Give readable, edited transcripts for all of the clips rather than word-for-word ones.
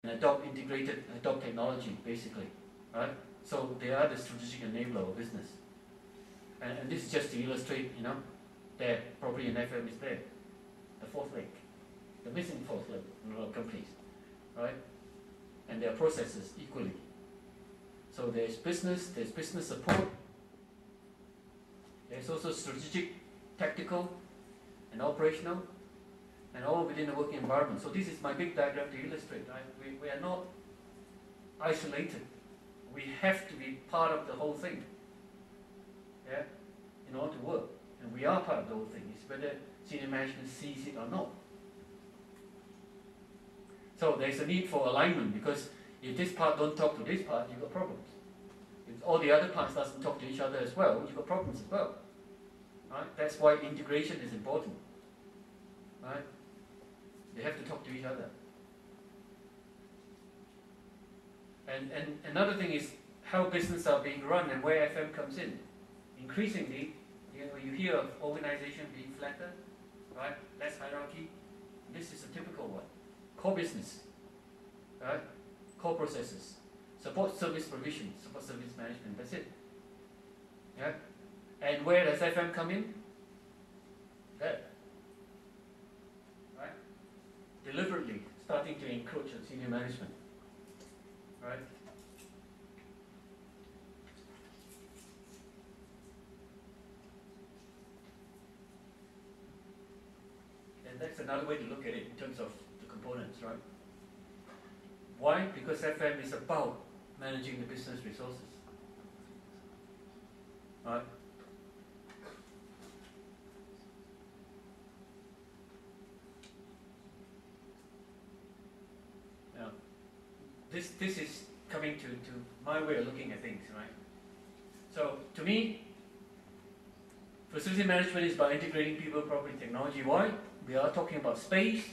adopt technology, basically, right? So they are the strategic enabler of business. And this is just to illustrate, there, probably an FM is there, the fourth leg, the missing fourth leg in a lot of companies, right? And their processes equally. So there's business support, there's also strategic, tactical, and operational, and all within the working environment. So this is my big diagram to illustrate, right? We are not isolated. We have to be part of the whole thing, yeah, in order to work. And we are part of the whole thing. It's whether senior management sees it or not. So there's a need for alignment, because if this part don't talk to this part, you've got problems. If all the other parts doesn't talk to each other as well, you've got problems as well. Right? That's why integration is important. Right? They have to talk to each other. And another thing is how businesses are being run and where FM comes in. Increasingly, you hear of organization being flatter, right? Less hierarchy. This is a typical one. Core business, right? Core processes, support service provision, support service management. That's it. Yeah. And where does FM come in? There. Right? Deliberately starting to encroach on senior management. Right? And that's another way to look at it in terms of the components, right? Why? Because FM is about managing the business resources. Right? Now, this is coming to my way of looking at things, right? So, to me, facility management is about integrating people, property, technology. Why? We are talking about space,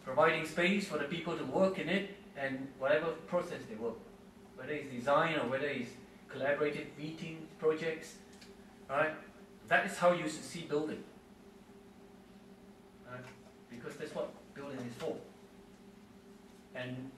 providing space for the people to work in it, and whatever process they work, whether it's design or whether it's collaborative meetings, projects, right? That is how you should see building, right? Because that's what building is for. And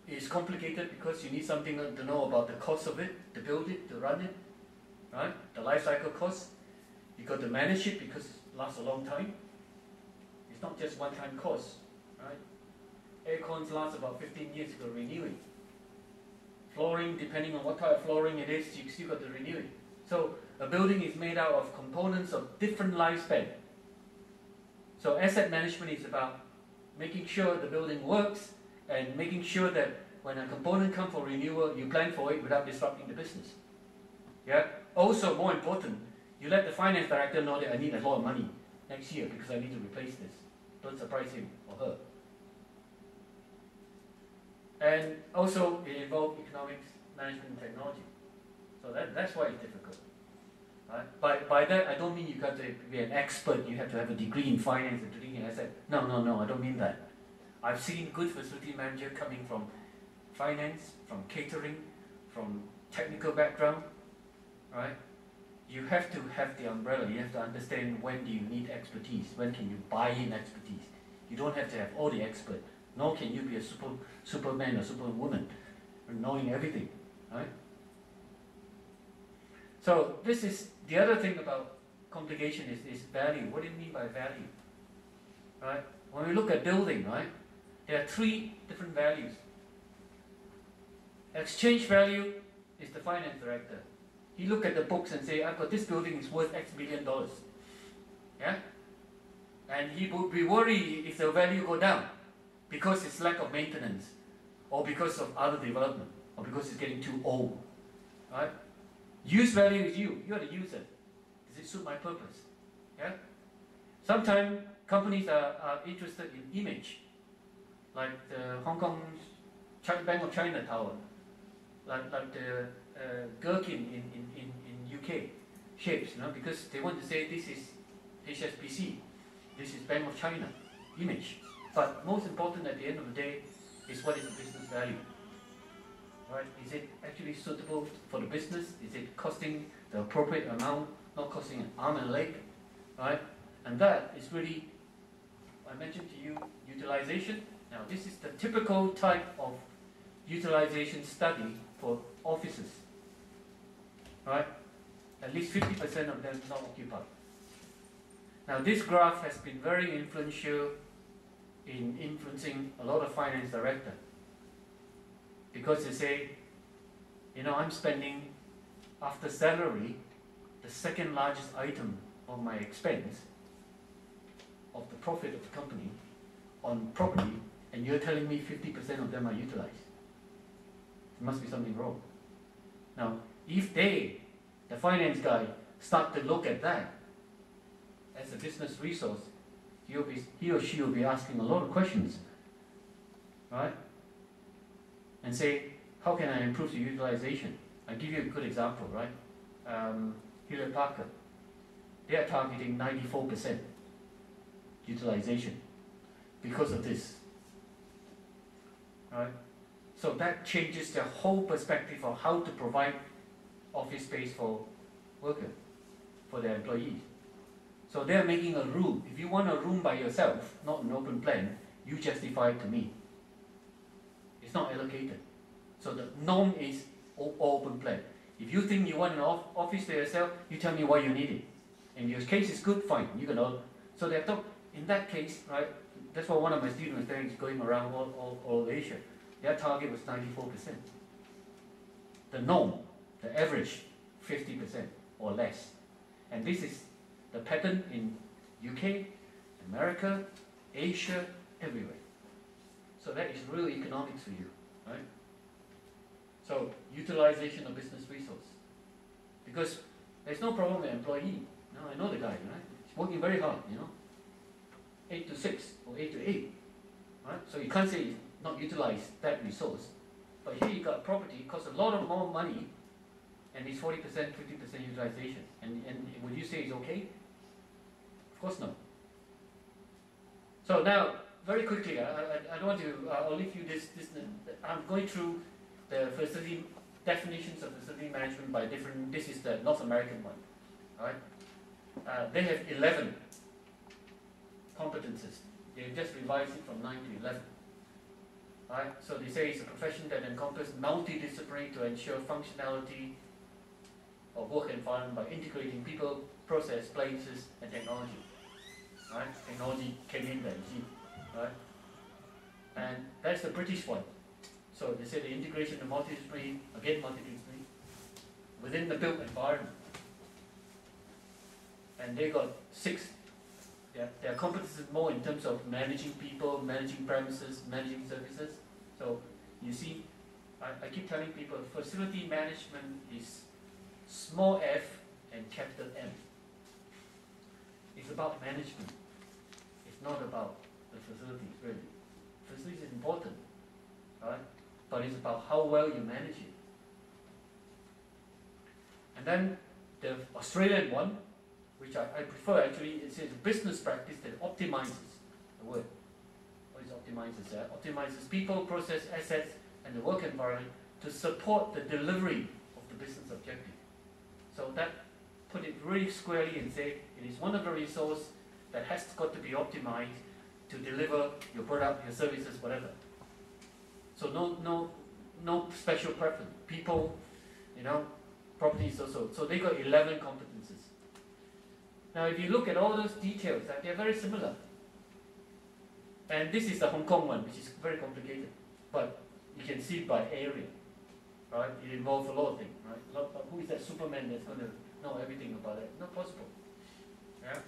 it's complicated because you need something to know about the cost of it, to build it, to run it, right? The life cycle cost. You got to manage it because it lasts a long time. It's not just one-time cost, right? Aircons last about 15 years, you got to renew it. Flooring, depending on what type of flooring it is, you still got to renew it. So a building is made out of components of different lifespan. So asset management is about making sure the building works and making sure that when a component comes for renewal, you plan for it without disrupting the business. Yeah. Also, more important, you let the finance director know that I need a lot of money next year because I need to replace this. Don't surprise him or her. And also, it involves economics, management, and technology. So that's why it's difficult. Right? By that, I don't mean you got to be an expert, you have to have a degree in finance and degree in asset. No, I don't mean that. I've seen good facility manager coming from finance, from catering, from technical background. Right? You have to have the umbrella. You have to understand when do you need expertise, when can you buy in expertise. You don't have to have all the expert, nor can you be a superman or superwoman knowing everything, right? So this is the other thing about complication is value. What do you mean by value? Right? When we look at building, right, there are three different values. Exchange value is the finance director. He look at the books and say, I've got this building is worth X million dollars. Yeah? And he would be worried if the value go down because it's lack of maintenance or because of other development or because it's getting too old. Right? Use value is you. You're the user. Does it suit my purpose? Yeah? Sometimes companies are interested in image, like the Hong Kong Bank of China Tower, like the Gherkin in UK shapes, because they want to say this is HSBC, this is Bank of China image. But most important at the end of the day is what is the business value. Right? Is it actually suitable for the business? Is it costing the appropriate amount, not costing an arm and a leg? Right? And that is really, I mentioned to you, utilization, Now this is the typical type of utilization study for offices, right? At least 50% of them not occupied. Now this graph has been very influential in influencing a lot of finance directors, because they say, you know, I'm spending, after salary, the second largest item of my expense, of the profit of the company, on property, and you're telling me 50% of them are utilized. There must be something wrong. Now, if they, the finance guy, start to look at that as a business resource, he or she will be asking a lot of questions, right? And say, how can I improve the utilization? I'll give you a good example, right? Hewlett Packard, they are targeting 94% utilization because of this, right? So that changes their whole perspective of how to provide office space for workers, for their employees. So they're making a rule. If you want a room by yourself, not an open plan, you justify it to me. It's not allocated. So the norm is open plan. If you think you want an office to yourself, you tell me why you need it. And your case is good, fine. You can all. So they thought, in that case, right? That's what one of my students was saying, is going around all Asia. Their target was 94%. The norm, the average, 50% or less. And this is the pattern in UK, America, Asia, everywhere. So that is real economics for you, right? So utilization of business resource. Because there's no problem with employee. No, I know the guy, right? He's working very hard, you know. 8 to 6 or 8 to 8. Right? So you can't say he's not utilized that resource. But here you got property, it costs a lot of more money, and it's 40%, 50% utilization. And would you say it's okay? Of course not. So now, very quickly, I don't want to, I'll leave you this, I'm going through the facility definitions of facility management by different, this is the North American one, right? They have 11 competences. They've just revised it from 9 to 11. Right? So they say it's a profession that encompasses multidisciplinary to ensure functionality of work environment by integrating people, process, places, and technology. Right? Technology came in there, you see. Right? And that's the British one. So they say the integration of multidisciplinary, again multidisciplinary, within the built environment. And they got 6. Their competence is more in terms of managing people, managing premises, managing services. So you see, I keep telling people facility management is small f and capital M. It's about management. It's not about the facilities, really. Facilities is important, right? But it's about how well you manage it. And then the Australian one, which I prefer actually, it says business practice that optimizes the word. What is optimizes? Optimizes people, process, assets, and the work environment to support the delivery of the business objective. So that put it really squarely and say it is one of the resources that has got to be optimized to deliver your product, your services, whatever. So no special preference. People, you know, properties also. So they got 11 competences. Now, if you look at all those details, they're very similar. And this is the Hong Kong one, which is very complicated. But you can see it by area, right? It involves a lot of things, right? Who is that Superman that's going to know everything about it? Not possible. Yeah.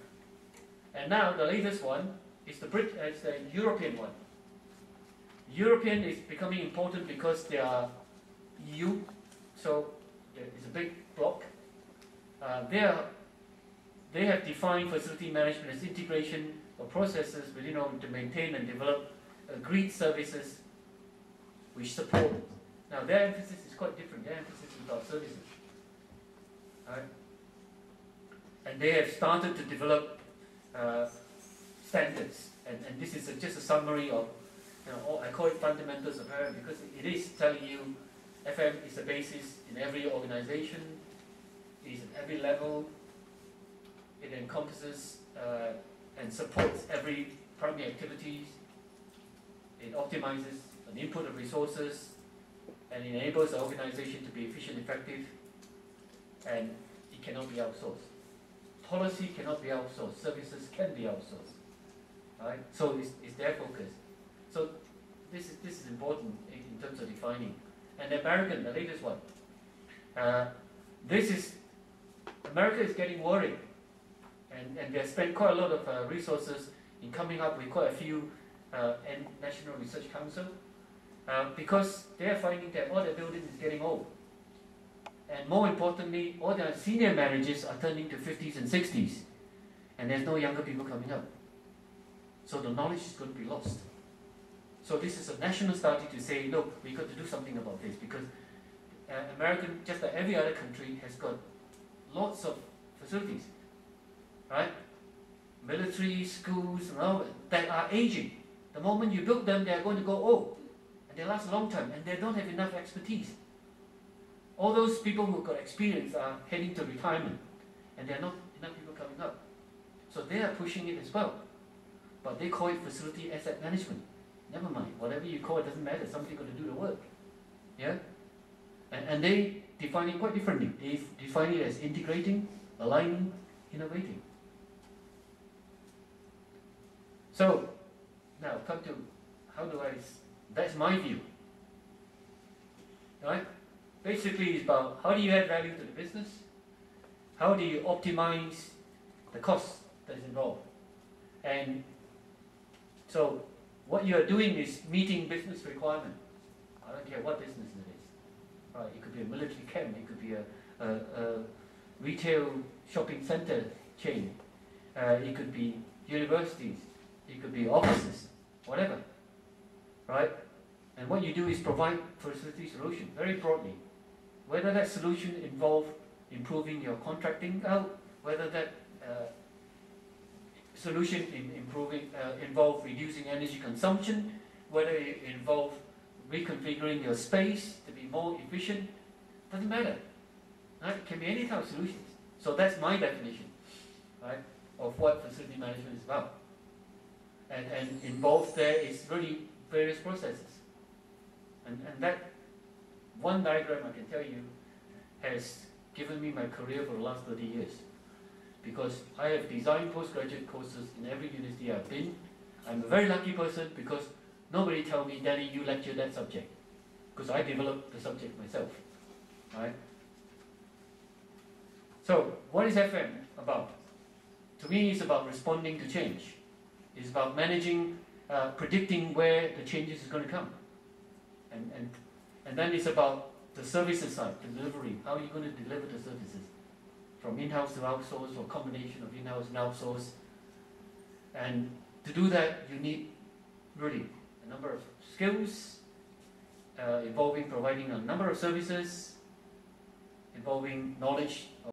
And now the latest one is the European one. European is becoming important because they are EU, so it's a big bloc. They have defined facility management as integration of processes within order to maintain and develop agreed services which support. Now their emphasis is quite different. Their emphasis is about services. Right? And they have started to develop standards. And this is just a summary of, you know, I call it fundamentals of FM because it is telling you FM is the basis in every organization, it is at every level. It encompasses and supports every primary activities. it optimizes an input of resources, and enables the organization to be efficient, effective, and it cannot be outsourced. Policy cannot be outsourced. Services can be outsourced. Right? So it's their focus. So this is important in terms of defining. And American, the latest one. America is getting worried, and they have spent quite a lot of resources in coming up with quite a few National Research Council, because they are finding that all their buildings is getting old. And more importantly, all their senior managers are turning to 50s and 60s, and there's no younger people coming up. So the knowledge is going to be lost. So this is a national study to say, look, we've got to do something about this, because American, just like every other country, has got lots of facilities, right? Military, schools, and all that are aging. The moment you build them, they are going to go old, and they last a long time, and they don't have enough expertise. All those people who've got experience are heading to retirement, and there are not enough people coming up. So they are pushing it as well. But they call it facility asset management. Never mind, whatever you call it doesn't matter, somebody's got to do the work. Yeah? And they define it quite differently. They define it as integrating, aligning, innovating. So, now come to that's my view. Right? Basically, it's about how do you add value to the business? How do you optimize the cost that's involved? And so, what you are doing is meeting business requirement. I don't care what business it is. Right? It could be a military camp, it could be a retail shopping center chain, it could be universities, it could be offices, whatever. Right? And what you do is provide facility solution, very broadly. Whether that solution involves improving your contracting out, whether that solution involve reducing energy consumption, whether it involves reconfiguring your space to be more efficient, doesn't matter. Right? It can be any type of solutions. So that's my definition, right, of what facility management is about. And involved there is really various processes. And that one diagram, I can tell you, has given me my career for the last 30 years. Because I have designed postgraduate courses in every university I've been. I'm a very lucky person because nobody tell me, Danny, you lecture that subject. Because I developed the subject myself. Right? So, what is FM about? To me, it's about responding to change. It's about managing, predicting where the changes is going to come. And then it's about the services side, the delivery. How are you going to deliver the services? From in-house to outsource, or combination of in-house and outsource. And to do that, you need really a number of skills, involving providing a number of services, involving knowledge